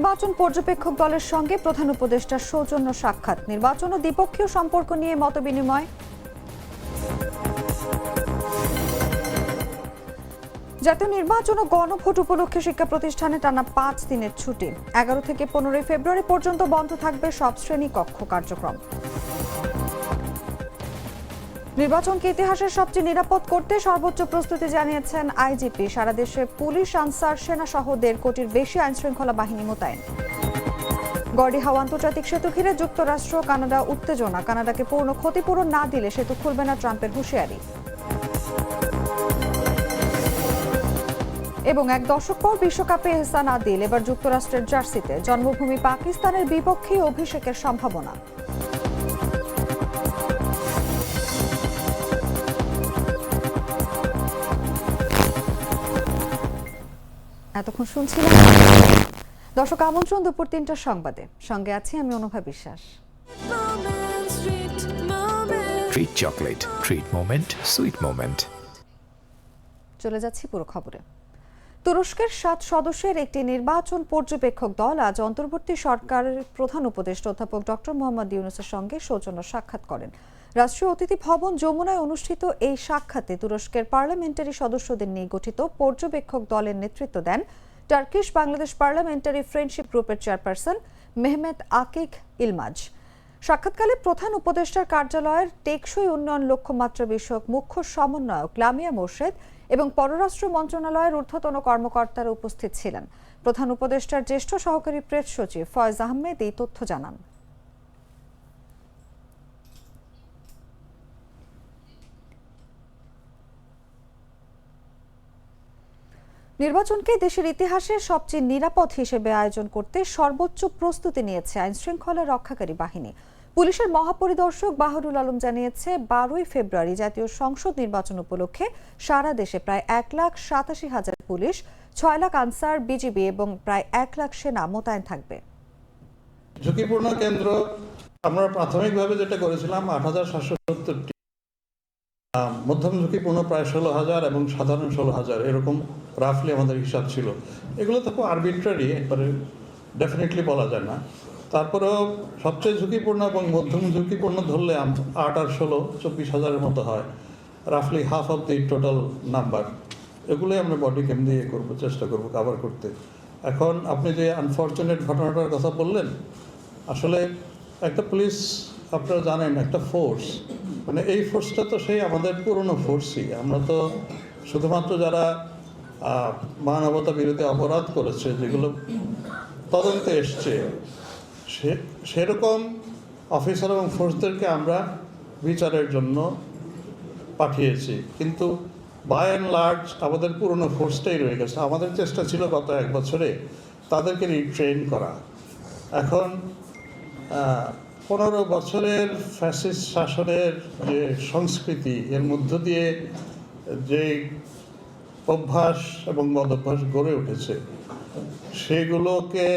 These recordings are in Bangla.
নির্বাচন পর্যবেক্ষক দলের সঙ্গে প্রধান উপদেষ্টার সৌজন্য সাক্ষাৎ, নির্বাচন ও দ্বিপক্ষীয় সম্পর্ক নিয়ে মতবিনিময়। জাতীয় নির্বাচন ও গণভোট উপলক্ষে শিক্ষা প্রতিষ্ঠানে টানা 5 দিনের ছুটি। 11 থেকে 15 ফেব্রুয়ারি পর্যন্ত বন্ধ থাকবে সব শ্রেণীকক্ষ কার্যক্রম। নির্বাচনকে ইতিহাসের সবচেয়ে নিরাপদ করতে সর্বোচ্চ প্রস্তুতি জানিয়েছেন আইজিপি। সারা দেশে পুলিশ, আনসার, সেনা সহ 1.5 কোটির বেশি আইনশৃঙ্খলা বাহিনী মোতায়েন। গর্ডি হাওয়া আন্তর্জাতিক সেতু ঘিরে যুক্তরাষ্ট্র কানাডা উত্তেজনা, কানাডাকে পূর্ণ ক্ষতিপূরণ না দিলে সেতু খুলবে না ট্রাম্পের হুঁশিয়ারি। এবং এক দশক পর বিশ্বকাপে এহসান আদিল এবার যুক্তরাষ্ট্রের জার্সিতে, জন্মভূমি পাকিস্তানের বিপক্ষে অভিষেকের সম্ভাবনা। এতক্ষণ শুনছিলাম দর্শক আমন্ত্রণ দুপুর 3টার সংবাদে, সঙ্গে আছি আমি অনুভা বিশ্বাস। Treat chocolate, treat moment, sweet moment. চলে যাচ্ছি পুরো খবরে। তুরস্কের 7 সদস্যের একটি নির্বাচন পর্যবেক্ষক দল আজ অন্তর্বর্তী সরকারের প্রধান উপদেষ্টা অধ্যাপক ডক্টর মোহাম্মদ ইউনূসের সঙ্গে সৌজন্য সাক্ষাৎ করেন। রাষ্ট্রীয় অতিথি ভবন যমুনায় অনুষ্ঠিত এই সাক্ষাতে তুরস্কের পার্লামেন্টারি সদস্যদের নিয়ে গঠিত পর্যবেক্ষক দলের নেতৃত্ব দেন টার্কিশ বাংলাদেশ পার্লামেন্টারি ফ্রেন্ডশিপ গ্রুপের চেয়ারপারসন মেহমেত আকিক ইলমাজ। সাক্ষাৎকালে প্রধান উপদেষ্টার কার্যালয়ের টেকসই উন্নয়ন লক্ষ্যমাত্রা বিষয়ক মুখ্য সমন্বয়ক লামিয়া মোর্শেদ এবং পররাষ্ট্র মন্ত্রণালয়ের ঊর্ধ্বতন কর্মকর্তারা উপস্থিত ছিলেন। প্রধান উপদেষ্টার জ্যেষ্ঠ সহকারী প্রেস সচিব ফয়েজ আহমেদ এই তথ্য জানান। নির্বাচনকে দেশের ইতিহাসে সবচেয়ে নিরাপদ হিসেবে আয়োজন করতে সর্বোচ্চ প্রস্তুতি নিয়েছে আইনশৃঙ্খলা রক্ষাকারী বাহিনী। পুলিশের মহাপরিদর্শক বাহরুল আলম জানিয়েছে, 12 ফেব্রুয়ারি জাতীয় সংসদ নির্বাচন উপলক্ষে সারা দেশে প্রায় 1,87,000 পুলিশ, 6 লাখ আনসার, বিজিবি এবং প্রায় 1 লাখ সেনা মোতায়েন থাকবে। ঝুঁকিপূর্ণ কেন্দ্র আমরা প্রাথমিকভাবে যেটা করেছিলাম 8,770টি, মধ্যম ঝুঁকিপূর্ণ প্রায় 16,000 এবং সাধারণ 16,000, এরকম রাফলি আমাদের হিসাব ছিল। এগুলো তো খুব আরবিট্রারি, একবারে ডেফিনেটলি বলা যায় না। তারপরেও সবচেয়ে ঝুঁকিপূর্ণ এবং মধ্যম ঝুঁকিপূর্ণ ধরলে 8 আর 16 24,000-এর মতো হয়, রাফলি half of the total number. এগুলোই আমরা বডি ক্যাম দিয়ে চেষ্টা করবো কাভার করতে। এখন আপনি যে আনফর্চুনেট ঘটনাটার কথা বললেন, আসলে একটা পুলিশ আপনারা জানেন একটা ফোর্স, মানে এই ফোর্সটা তো সেই আমাদের পুরনো ফোর্সই। আমরা তো শুধুমাত্র যারা মানবতা বিরোধী অপরাধ করেছে, যেগুলো তদন্তে এসছে, সেরকম অফিসার এবং ফোর্সদেরকে আমরা বিচারের জন্য পাঠিয়েছি। কিন্তু বাই অ্যান্ড লার্জ আমাদের পুরনো ফোর্সটাই রয়ে গেছে। আমাদের চেষ্টা ছিল গত 1 বছরে তাদেরকে রিট্রেন করা। এখন 15 বছরের ফ্যাসিস্ট শাসনের যে সংস্কৃতি, এর মধ্য দিয়ে যে অভ্যাস এবং বদভ্যাস গড়ে উঠেছে, সেগুলোকে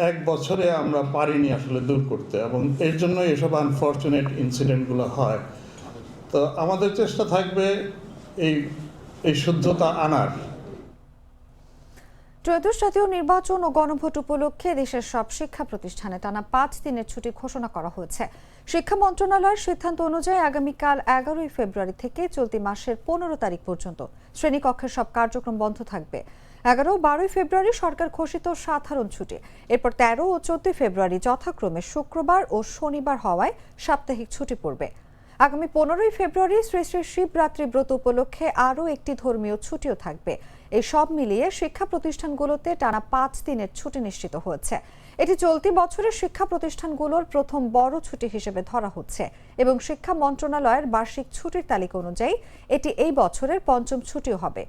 1 বছরে আমরা পারিনি আসলে দূর করতে, এবং এর জন্য এসব আনফর্চুনেট ইনসিডেন্টগুলো হয়। তো আমাদের চেষ্টা থাকবে এই শুদ্ধতা আনার। ত্রয়োদশ জাতীয় নির্বাচন ও গণভোট উপলক্ষে দেশের সব শিক্ষা প্রতিষ্ঠানে টানা 5 দিনের ছুটি ঘোষণা করা হয়েছে। শিক্ষা মন্ত্রণালয়ের সিদ্ধান্ত অনুযায়ী আগামীকাল 11 ফেব্রুয়ারি থেকে চলতি মাসের 15 তারিখ পর্যন্ত শ্রেণীকক্ষের সব কার্যক্রম বন্ধ থাকবে। 11 ও 12 ফেব্রুয়ারি সরকার ঘোষিত সাধারণ ছুটি, এরপর 13 ও 14 ফেব্রুয়ারি যথাক্রমে শুক্রবার ও শনিবার হওয়ায় সাপ্তাহিক ছুটি পড়বে। আগামী 15 ফেব্রুয়ারি শ্রী শ্রী শিবরাত্রি ব্রত উপলক্ষে আরও একটি ধর্মীয় ছুটিও থাকবে। এই সব মিলিয়ে শিক্ষা প্রতিষ্ঠানগুলোতে টানা 5 দিনের ছুটি নিশ্চিত হয়েছে। এটি চলতি বছরের শিক্ষা প্রতিষ্ঠানগুলোর প্রথম বড় ছুটি হিসেবে ধরা হচ্ছে এবং শিক্ষা মন্ত্রণালয়ের বার্ষিক ছুটির তালিকা অনুযায়ী এটি এই বছরের 5ম ছুটিও হবে।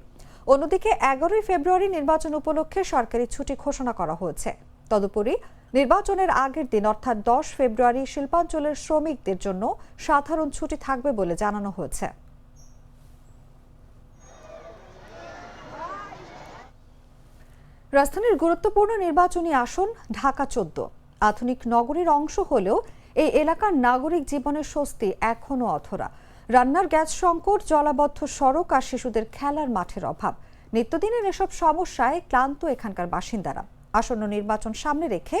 অন্যদিকে 11 ফেব্রুয়ারি নির্বাচন উপলক্ষে সরকারি ছুটি ঘোষণা করা হয়েছে। তদুপরি নির্বাচনের আগের দিন অর্থাৎ 10 ফেব্রুয়ারি শিল্পাঞ্চলের শ্রমিকদের জন্য সাধারণ ছুটি থাকবে বলে জানানো হয়েছে। রাজধানীর গুরুত্বপূর্ণ নির্বাচনী আসন ঢাকা 14 আধুনিক নগরীর অংশ হলেও এই এলাকার নাগরিক জীবনের স্বস্তি এখনো অধরা। রান্নার গ্যাস সংকট, জলাবদ্ধ সড়ক আর শিশুদের খেলার মাঠের অভাব, নিত্যদিনের এসব সমস্যায় ক্লান্ত এখানকার বাসিন্দারা। আসন্ন নির্বাচন সামনে রেখে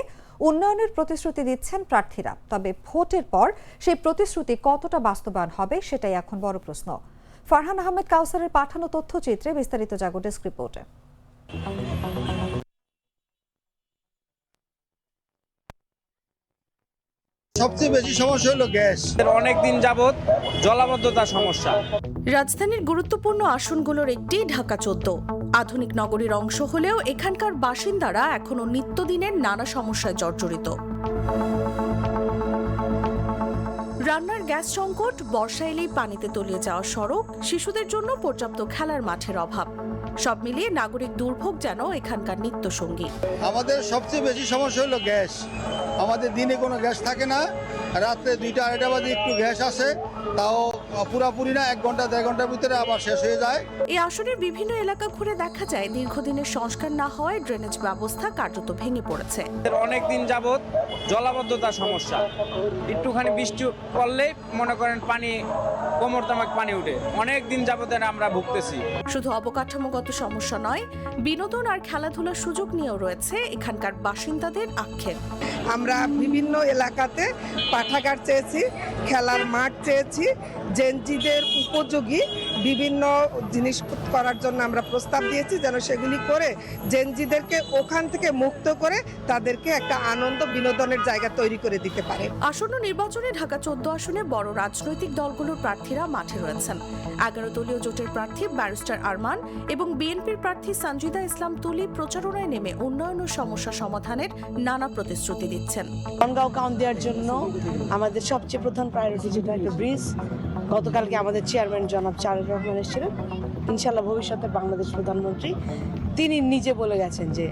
উন্নয়নের প্রতিশ্রুতি দিচ্ছেন প্রার্থীরা, তবে ভোটের পর সেই প্রতিশ্রুতি কতটা বাস্তবায়ন হবে সেটাই এখন বড় প্রশ্ন। ফারহান আহমেদ কাউসারের পাঠানো তথ্যচিত্রে বিস্তারিত জাগো ডেস্ক রিপোর্টে। সবচেয়ে বেশি সমস্যা হলো গ্যাস। অনেক দিন যাবত জলাবদ্ধতার সমস্যা। রাজধানীর গুরুত্বপূর্ণ আসনগুলোর একটি ঢাকা 14 আধুনিক নগরীর অংশ হলেও এখানকার বাসিন্দারা এখনো নিত্যদিনের নানা সমস্যায় জর্জরিত। রান্নার গ্যাস সংকট, বর্ষা এলেই পানিতে তলিয়ে যাওয়া সড়ক, শিশুদের জন্য পর্যাপ্ত খেলার মাঠের অভাব, সব মিলিয়ে নাগরিক দুর্ভোগ যেন এখানকার নিত্যসঙ্গী। আমাদের সবচেয়ে বেশি সমস্যা হলো গ্যাস। আমাদের দিনে কোনো গ্যাস থাকে না, রাত্রে 2টা-2:30 বাজে একটু গ্যাস আসে, তাও পুরাপুরি না, 1 ঘন্টা 1.5 ঘন্টার ভিতরে আবার শেষ হয়ে যায়। এই আসনের বিভিন্ন এলাকা ঘুরে দেখা যায় দীর্ঘদিনের সংস্কার না হওয়ায় ড্রেনেজ ব্যবস্থা কার্যত ভেঙে পড়েছে। অনেক দিন যাবত জলাবদ্ধতার সমস্যা। একটুখানি বৃষ্টি পড়লেই মনে করেন পানি কোমর তামাক পানি উঠে। অনেক দিন যাবত আমরা ভুগতেছি। শুধু অবকাঠামোগত সমস্যা নয়, বিনোদন আর খেলাধুলার সুযোগ নিয়েও রয়েছে এখানকার বাসিন্দাদের আক্ষেপ। আমরা বিভিন্ন এলাকাতে পাঠাগার চেয়েছি, খেলার মাঠ চেয়েছি, জেনজিদের উপযোগী বিভিন্ন জিনিস করার জন্য আমরা প্রস্তাব দিয়েছি, যেন সেগুলি করে জেনজিদেরকে ওখান থেকে মুক্ত করে তাদেরকে একটা আনন্দ বিনোদনের জায়গা তৈরি করে দিতে পারে। আসন্ন নির্বাচনে ঢাকা 14 আসনে বড় রাজনৈতিক দলগুলোর প্রার্থীরা মাঠে রয়েছেন। 11 দলীয় জোটের প্রার্থী ব্যারিস্টার আরমান এবং বিএনপির প্রার্থী সঞ্জিদা ইসলাম তুলি প্রচারণায় নেমে উন্নয়ন ও সমস্যা সমাধানের নানা প্রতিশ্রুতি দিচ্ছেন। বনগাঁও কাউন্ট দেওয়ার জন্য আমাদের সবচেয়ে প্রধান প্রায়োরিটি যেটা একটা ব্রিজ। গতকালকে আমাদের চেয়ারম্যান জনাব চারেক রহমান এসেছিলেন। ইনশাল্লাহ ভবিষ্যতে বাংলাদেশ প্রধানমন্ত্রী তিনি নিজে বলে গেছেন যে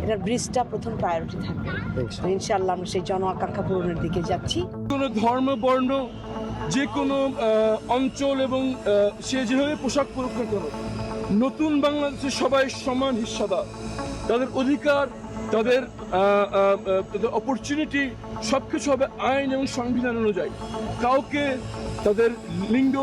এটা ব্রিজটা প্রথম প্রায়োরিটি থাকবে। ইনশাল্লাহ আমরা সেই জন আকাঙ্ক্ষা পূরণের দিকে যাচ্ছি। কোনো ধর্ম, বর্ণ, যে কোনো অঞ্চল এবং সে যেভাবে পোশাক পরুক না কেন, নতুন বাংলাদেশে সবাই সমান হিস্সাদার। তাদের অধিকার, তাদের অপরচুনিটি সবকিছু হবে আইন এবং সংবিধান অনুযায়ী। কাউকে তাদের লিঙ্গ,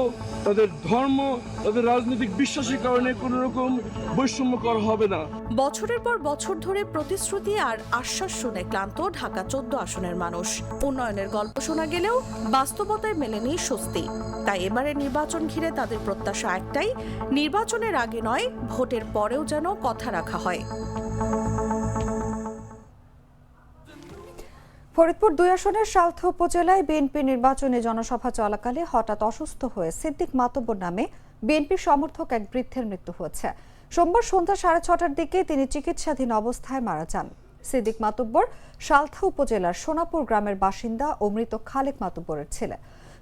তাদের ধর্ম, তাদের রাজনৈতিক বিশ্বাসের কারণে কোনো রকম বৈষম্য করা হবে না। বছরের পর বছর ধরে প্রতিশ্রুতি আর আশ্বাস শুনে ক্লান্ত ঢাকা 14 আসনের মানুষ। উন্নয়নের গল্প শোনা গেলেও বাস্তবতায় মেলেনি স্বস্তি। তাই এবারে নির্বাচন ঘিরে তাদের প্রত্যাশা একটাই, নির্বাচনের আগে নয়, ভোটের পরেও যেন কথা রাখা হয়। ফরিদপুর 2 আসনের সালথা উপজেলায় বিএনপি নির্বাচনী জনসভা চলাকালে হঠাৎ অসুস্থ হয়ে সিদ্দিক মাতুব্বর নামে বিএনপি সমর্থক এক বৃদ্ধের মৃত্যু হয়েছে। সোমবার সন্ধ্যা 6:30টার দিকে তিনি চিকিৎসাধীন অবস্থায় মারা যান। সিদ্দিক মাতুব্বর সালথা উপজেলার সোনাপুর গ্রামের বাসিন্দা ও মৃত খালেক মাতুব্বরের ছেলে।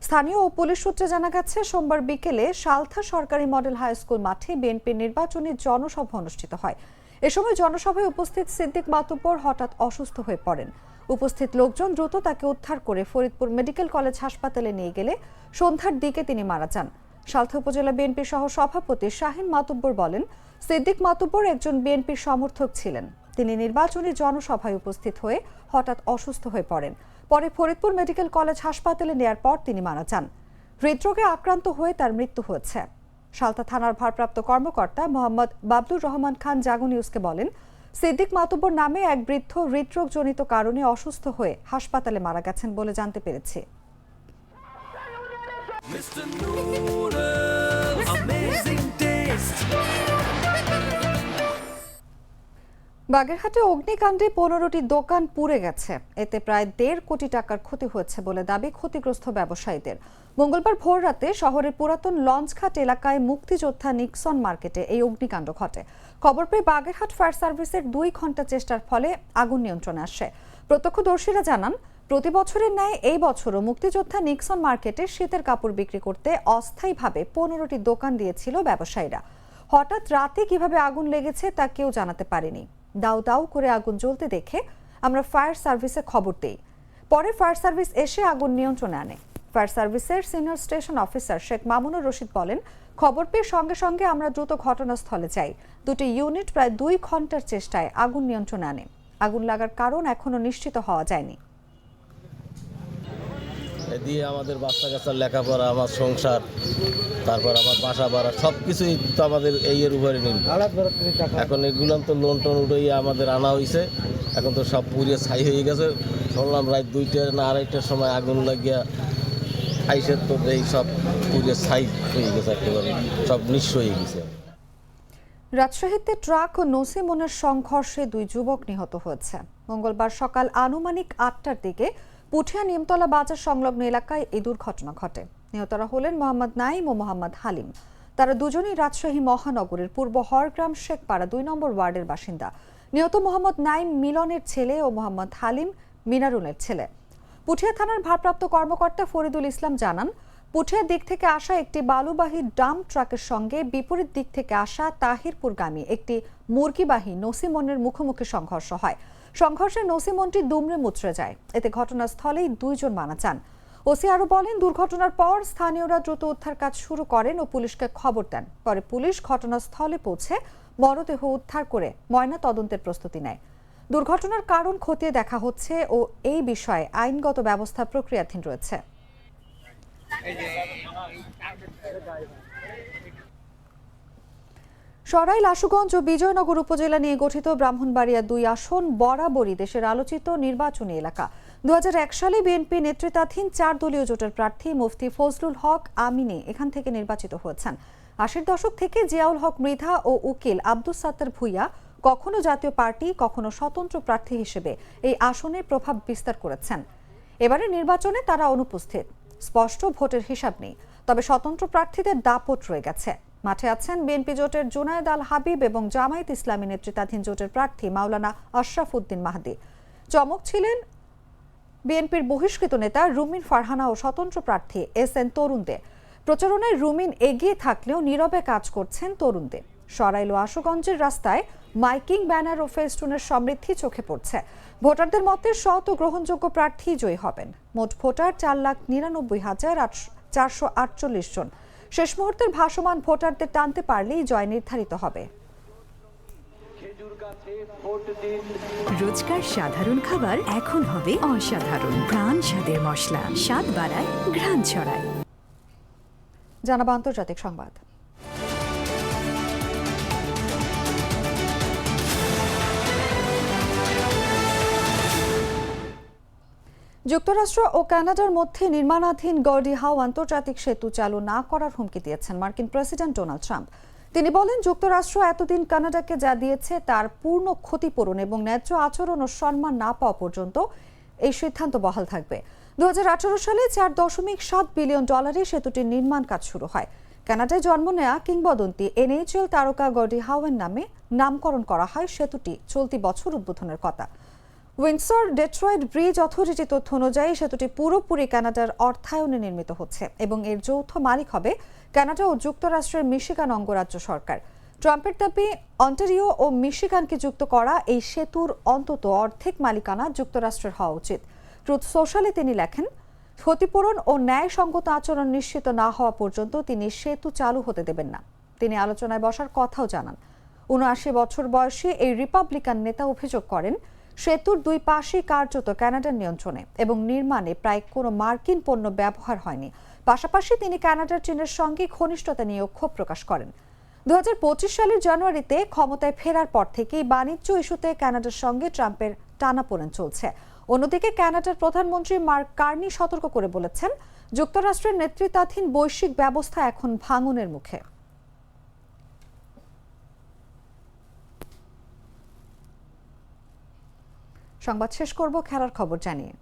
স্থানীয় ও পুলিশ সূত্রে জানা গেছে, সোমবার বিকেলে সালথা সরকারি মডেল হাই স্কুল মাঠে বিএনপির নির্বাচনী জনসভা অনুষ্ঠিত হয়। এ সময় জনসভায় উপস্থিত সিদ্দিক মাতুব্বর হঠাৎ অসুস্থ হয়ে পড়েন। উপস্থিত লোকজন দ্রুত তাকে উদ্ধার করে ফরিদপুর মেডিকেল কলেজ হাসপাতালে নিয়ে গেলে সন্ধ্যার দিকে তিনি মারা যান। সালথা উপজেলা বিএনপি সহ সভাপতি শাহিন মাতুব্বর বলেন, সিদ্দিক মাতুব্বর একজন বিএনপির সমর্থক ছিলেন। তিনি নির্বাচনী জনসভায় উপস্থিত হয়ে হঠাৎ অসুস্থ হয়ে পড়েন। পরে ফরিদপুর মেডিকেল কলেজ হাসপাতালে নেয়ার পর তিনি মারা যান। হৃদরোগে আক্রান্ত হয়ে তার মৃত্যু হয়েছে। সালথা থানার ভারপ্রাপ্ত কর্মকর্তা মোহাম্মদ বাবলুর রহমান খান জাগো নিউজকে বলেন, সিদ্দিক মাতুব্বর নামে এক বৃদ্ধ হৃদরোগজনিত কারণে অসুস্থ হয়ে হাসপাতালে মারা গেছেন বলে জানতে পেরেছি। বাগেরহাটে অগ্নিকাণ্ডে 15টি দোকান পুড়ে গেছে। এতে প্রায় 1.5 কোটি টাকার ক্ষতি হয়েছে বলে দাবি ক্ষতিগ্রস্ত ব্যবসায়ীদের। মঙ্গলবার ভোররাতে শহরের পুরাতন লঞ্চঘাট এলাকায় মুক্তিযোদ্ধা নিক্সন মার্কেটে এই অগ্নিকাণ্ড ঘটে। খবর পেয়ে বাগেরহাট ফায়ার সার্ভিসের 2 ঘন্টা চেষ্টার ফলে আগুন নিয়ন্ত্রণে আসে। প্রত্যক্ষদর্শীরা জানান, প্রতি বছরের ন্যায় এই বছরও মুক্তিযোদ্ধা নিক্সন মার্কেটে শীতের কাপড় বিক্রি করতে অস্থায়ীভাবে 15টি দোকান দিয়েছিল ব্যবসায়ীরা। হঠাৎ রাতে কিভাবে আগুন লেগেছে তা কেউ জানাতে পারেনি। দাউ দাউ করে আগুন জ্বলতে দেখে আমরা ফায়ার সার্ভিসে খবর দেই। পরে ফায়ার সার্ভিস এসে আগুন নিয়ন্ত্রণে আনে। ফায়ার সার্ভিসের senior station officer Sheikh Mamunur Rashid বলেন, খবর পেয়ে সঙ্গে সঙ্গে আমরা দ্রুত ঘটনাস্থলে যাই। 2টি ইউনিট প্রায় 2 ঘন্টার চেষ্টায় আগুন নিয়ন্ত্রণে আনে। আগুন লাগার কারণ এখনো নিশ্চিত হওয়া যায়নি। দিয়ে আমাদের বাচ্চা কাচ্চার লেখাপড়া, আমার সংসার, তারপর আমার বাসা ভাড়া সব কিছুই তো আমাদের এই এর উপরে নির্ভর। এখন এগুলো তো লোন টোন উঠে আমাদের আনা হয়েছে, এখন তো সব পুড়িয়ে ছাই হয়ে গেছে। শুনলাম রাত 2টা না 2:30টার সময় আগুন লাগিয়া আইসের তো এই সব পুড়িয়ে ছাই হয়ে গেছে, একেবারে সব নিঃস্ব হয়ে গেছে। রাজশাহীতে ট্রাক ও নসিমনের সংঘর্ষে 2 যুবক নিহত হয়েছে। মঙ্গলবার সকাল আনুমানিক 8টার দিকে পুঠিয়া নিমতলা বাজার সংলগ্ন এলাকায় এই দুর্ঘটনা ঘটে। নিহতরা হলেন মোহাম্মদ নাইম ও মোহাম্মদ হালিম। তারা দুজনেই রাজশাহী মহানগরের পূর্ব হরগ্রাম শেখপাড়া 2 নম্বর ওয়ার্ডের বাসিন্দা। নিহত মোহাম্মদ নাইম মিলনের ছেলে ও মোহাম্মদ হালিম মিনারুলের ছেলে। পুঠিয়া থানার ভারপ্রাপ্ত কর্মকর্তা ফরিদুল ইসলাম জানান, পুঠিয়ার দিক থেকে আসা একটি বালুবাহী ডাম্প ট্রাকের সঙ্গে বিপরীত দিক থেকে আসা তাহিরপুরগামী একটি মুরগিবাহী নসিমনের মুখোমুখি সংঘর্ষ হয়। সংঘর্ষে নসিমনটি দুমড়ে মুচড়ে যায়। এতে ঘটনাস্থলেই 2 জন মারা যান। ওসি আরও বলেন, দুর্ঘটনার পর স্থানীয়রা দ্রুত উদ্ধার কাজ শুরু করেন ও পুলিশকে খবর দেন। পরে পুলিশ ঘটনাস্থলে পৌঁছে মরদেহ উদ্ধার করে ময়না তদন্তের প্রস্তুতি নেয়। দুর্ঘটনার কারণ খতিয়ে দেখা হচ্ছে ও এই বিষয়ে আইনগত ব্যবস্থা প্রক্রিয়াধীন রয়েছে। সরাইল, আশুগঞ্জ ও বিজয়নগর উপজেলা নিয়ে গঠিত ব্রাহ্মণবাড়িয়া 2 আসন বরাবরই দেশের আলোচিত নির্বাচনী এলাকা। 2001 সালে বিএনপি নেতৃত্বাধীন 4 দলীয় জোটের প্রার্থী মুফতি ফজলুল হক আমিনে এখান থেকে নির্বাচিত হয়েছেন। 80-র দশক থেকে জিয়াউল হক মৃধা ও উকিল আব্দুস সাত্তার ভুইয়া কখনো জাতীয় পার্টি কখনো স্বতন্ত্র প্রার্থী হিসেবে এই আসনে প্রভাব বিস্তার করেছেন। এবারে নির্বাচনে তারা অনুপস্থিত। স্পষ্ট ভোটের হিসাব নেই, তবে স্বতন্ত্র প্রার্থীদের দাপট রয়ে গেছে। মাঠে আছেন বিএনপি জোটের জুনায়েদ আল হাবিব এবং জামায়াত ইসলামী নেতৃত্বাধীন জোটের প্রার্থী মাওলানা আশরাফ উদ্দিন মাহদি। চমক ছিলেন বিএনপির বহিষ্কৃত নেতা রুমিন ফারহানা ও স্বতন্ত্র প্রার্থী SN তরুণ দে। প্রচারণায় রুমিন এগিয়ে থাকলেও নীরবে কাজ করছেন তরুণ দে। সরাইল ও আশুগঞ্জের রাস্তায় মাইকিং, ব্যানার ও ফেস্টুনের সমৃদ্ধি চোখে পড়ছে। ভোটারদের মতে সৎ ও গ্রহণযোগ্য প্রার্থী জয়ী হবেন। মোট ভোটার 4,99,448 জন। শেষ মুহূর্তের ভাসমান ভোটারদের টানতে পারলেই জয় নির্ধারিত হবে। রোজকার সাধারণ খাবার এখন হবে অসাধারণ। প্রাণ স্বাদের মশলা, স্বাদ বাড়ায়, ঘ্রাণ ছড়ায়। জানাবো আন্তর্জাতিক সংবাদ। যুক্তরাষ্ট্র ও কানাডার মধ্যে নির্মাণাধীন গর্ডি হাউ আন্তর্জাতিক সেতু চালু না করার হুমকি দিয়েছেন মার্কিন প্রেসিডেন্ট ডোনাল্ড ট্রাম্প। তিনি বলেন, যুক্তরাষ্ট্র এতদিন কানাডাকে যা দিয়েছে তার পূর্ণ ক্ষতিপূরণ এবং ন্যায্য আচরণ ও সম্মান না পাওয়া পর্যন্ত এই সিদ্ধান্ত বহাল থাকবে। 2018 সালে $4.7 বিলিয়ন সেতুটির নির্মাণ কাজ শুরু হয়। কানাডায় জন্ম নেয়া কিংবদন্তি NHL তারকা গর্ডি হাউয়ের নামে নামকরণ করা হয় সেতুটি চলতি বছর উদ্বোধনের কথা। উইন্ডসর ডেট্রয়েট ব্রিজ অথরিটি তথ্য অনুযায়ী সেতুটি পুরোপুরি কানাডার অর্থায়নে নির্মিত হচ্ছে এবং এর যৌথ মালিক হবে কানাডা ও যুক্তরাষ্ট্রের মিশিগান অঙ্গরাজ্য সরকার। ট্রাম্পের দাবি, অন্টারিও ও মিশিগানকে যুক্ত করা এই সেতুর অন্তত অর্ধেক মালিকানা যুক্তরাষ্ট্রের হওয়া উচিত। ট্রুথ সোশ্যালে তিনি লেখেন, ক্ষতিপূরণ ও ন্যায়সঙ্গত আচরণ নিশ্চিত না হওয়া পর্যন্ত তিনি সেতু চালু হতে দেবেন না। তিনি আলোচনায় বসার কথাও জানান। ৭৯ বছর বয়সী এই রিপাবলিকান নেতা অভিযোগ করেন, সেতুর 2 পাশেই কার্যত কানাডার নিয়ন্ত্রণে এবং নির্মাণে প্রায় কোনো মার্কিন পণ্য ব্যবহার হয়নি। পাশাপাশি তিনি কানাডার চীনের সঙ্গে ঘনিষ্ঠতা নিয়ে ক্ষোভ প্রকাশ করেন। 2025 সালের জানুয়ারিতে ক্ষমতায় ফেরার পর থেকেই বাণিজ্য ইস্যুতে কানাডার সঙ্গে ট্রাম্পের টানাপোড়েন চলছে। অন্যদিকে কানাডার প্রধানমন্ত্রী মার্ক কার্নি সতর্ক করে বলেছেন, যুক্তরাষ্ট্রের নেতৃত্বাধীন বৈশ্বিক ব্যবস্থা এখন ভাঙনের মুখে। সংবাদ শেষ করব খেলার খবর জানিয়ে।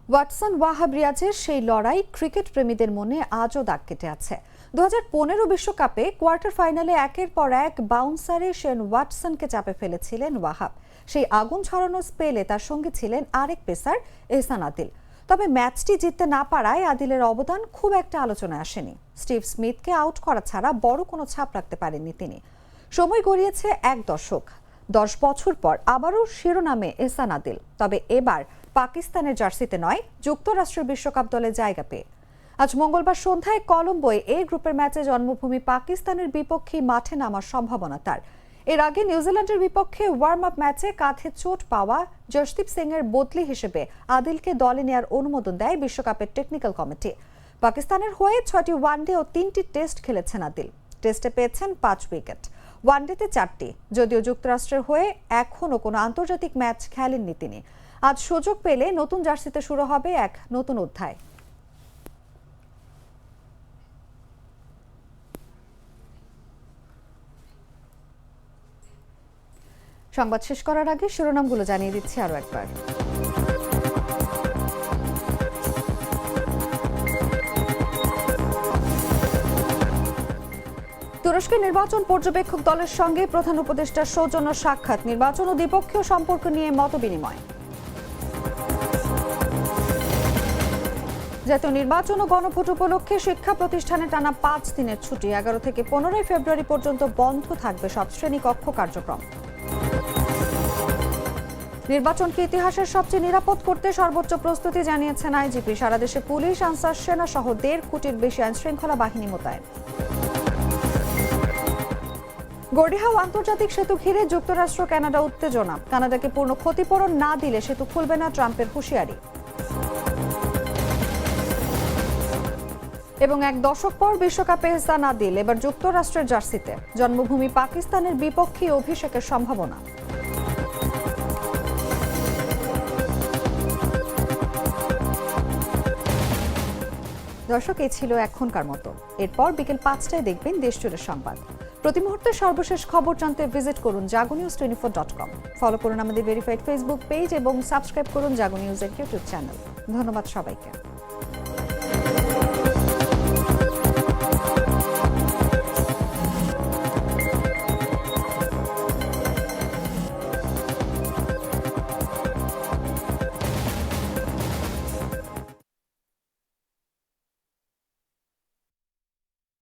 ওয়াটসন ওয়াহাব রিয়াজের সেই লড়াই ক্রিকেট প্রেমীদের মনে আজও দাগ কেটে আছে। 2015 বিশ্বকাপে কোয়ার্টার ফাইনালে একের পর এক বাউন্সারে শেন ওয়াটসনকে চাপে ফেলেছিলেন ওয়াহাব। সেই আগুন ছড়ানো স্পেলে তার সঙ্গে ছিলেন আরেক পেসার এহসান আদিল। তবে ম্যাচটি জিততে না পারায় আদিলের অবদান খুব একটা আলোচনায় আসেনি। স্টিভ স্মিথকে আউট করা ছাড়া বড় কোনো ছাপ রাখতে পারেননি তিনি। সময় গড়িয়েছে 1 দশক। 10 বছর পর আবারও শিরোনামে এহসান আদিল, তবে এবার পাকিস্তানের জার্সিতে নয়, যুক্তরাষ্ট্রের বিশ্বকাপ দলে জায়গা পেয়ে। আজ মঙ্গলবার সন্ধ্যায় কলম্বোয় এ গ্রুপের ম্যাচে জন্মভূমি পাকিস্তানের বিপক্ষে মাঠে নামার সম্ভাবনা তার। এর আগে নিউজিল্যান্ডের বিপক্ষে ওয়ার্ম আপ ম্যাচে কাঁধে চোট পাওয়া জশদীপ সিং এর বদলি হিসেবে আদিলকে দলে নেওয়ার অনুমোদন দেয় বিশ্বকাপের টেকনিক্যাল কমিটি। পাকিস্তানের হয়ে 6টি ওয়ানডে ও 3টি টেস্ট খেলেছেন আদিল। টেস্টে পেয়েছেন 5 উইকেট, ওয়ানডেতে 4টি। যদিও যুক্তরাষ্ট্রের হয়ে এখনও কোনো আন্তর্জাতিক ম্যাচ খেলেননি তিনি। আজ সুযোগ পেলে নতুন জার্সিতে শুরু হবে এক নতুন অধ্যায়। সংবাদ শেষ করার আগে শিরোনামগুলো জানিয়ে দিচ্ছি আরো একবার। তুরস্কের নির্বাচন পর্যবেক্ষক দলের সঙ্গে প্রধান উপদেষ্টার সৌজন্য সাক্ষাৎ, নির্বাচন ও দ্বিপক্ষীয় সম্পর্ক নিয়ে মতবিনিময়। জাতীয় নির্বাচন ও গণভোট উপলক্ষে শিক্ষা প্রতিষ্ঠানে টানা 5 দিনের ছুটি। 11 থেকে 15 ফেব্রুয়ারি পর্যন্ত বন্ধ থাকবে সব শ্রেণীকক্ষ কার্যক্রম। নির্বাচনকে ইতিহাসের সবচেয়ে নিরাপদ করতে সর্বোচ্চ প্রস্তুতি জানিয়েছেন আইজিপি। সারা দেশে পুলিশ, আনসার সেনা সহ 1.5 কোটির বেশি আইনশৃঙ্খলা বাহিনী মোতায়েন। গর্ডিহাউ আন্তর্জাতিক সেতু ঘিরে যুক্তরাষ্ট্র কানাডা উত্তেজনা। কানাডাকে পূর্ণ ক্ষতিপূরণ না দিলে সেতু খুলবে না, ট্রাম্পের হুঁশিয়ারি। এবং 1 দশক পর বিশ্বকাপে এহসান আদিল এবার যুক্তরাষ্ট্রের জার্সিতে। জন্মভূমি পাকিস্তানের বিপক্ষে অভিষেকের সম্ভাবনা। দর্শক, এই ছিল এখনকার মতো। এরপর বিকেল 5টায় দেখবেন দেশজুড়ে সংবাদ। প্রতি মুহূর্তে সর্বশেষ খবর জানতে ভিজিট করুন jagonews24.com। ফলো করুন আমাদের ভেরিফাইড ফেসবুক পেজ এবং সাবস্ক্রাইব করুন জাগো নিউজের ইউটিউব চ্যানেল। ধন্যবাদ সবাইকে।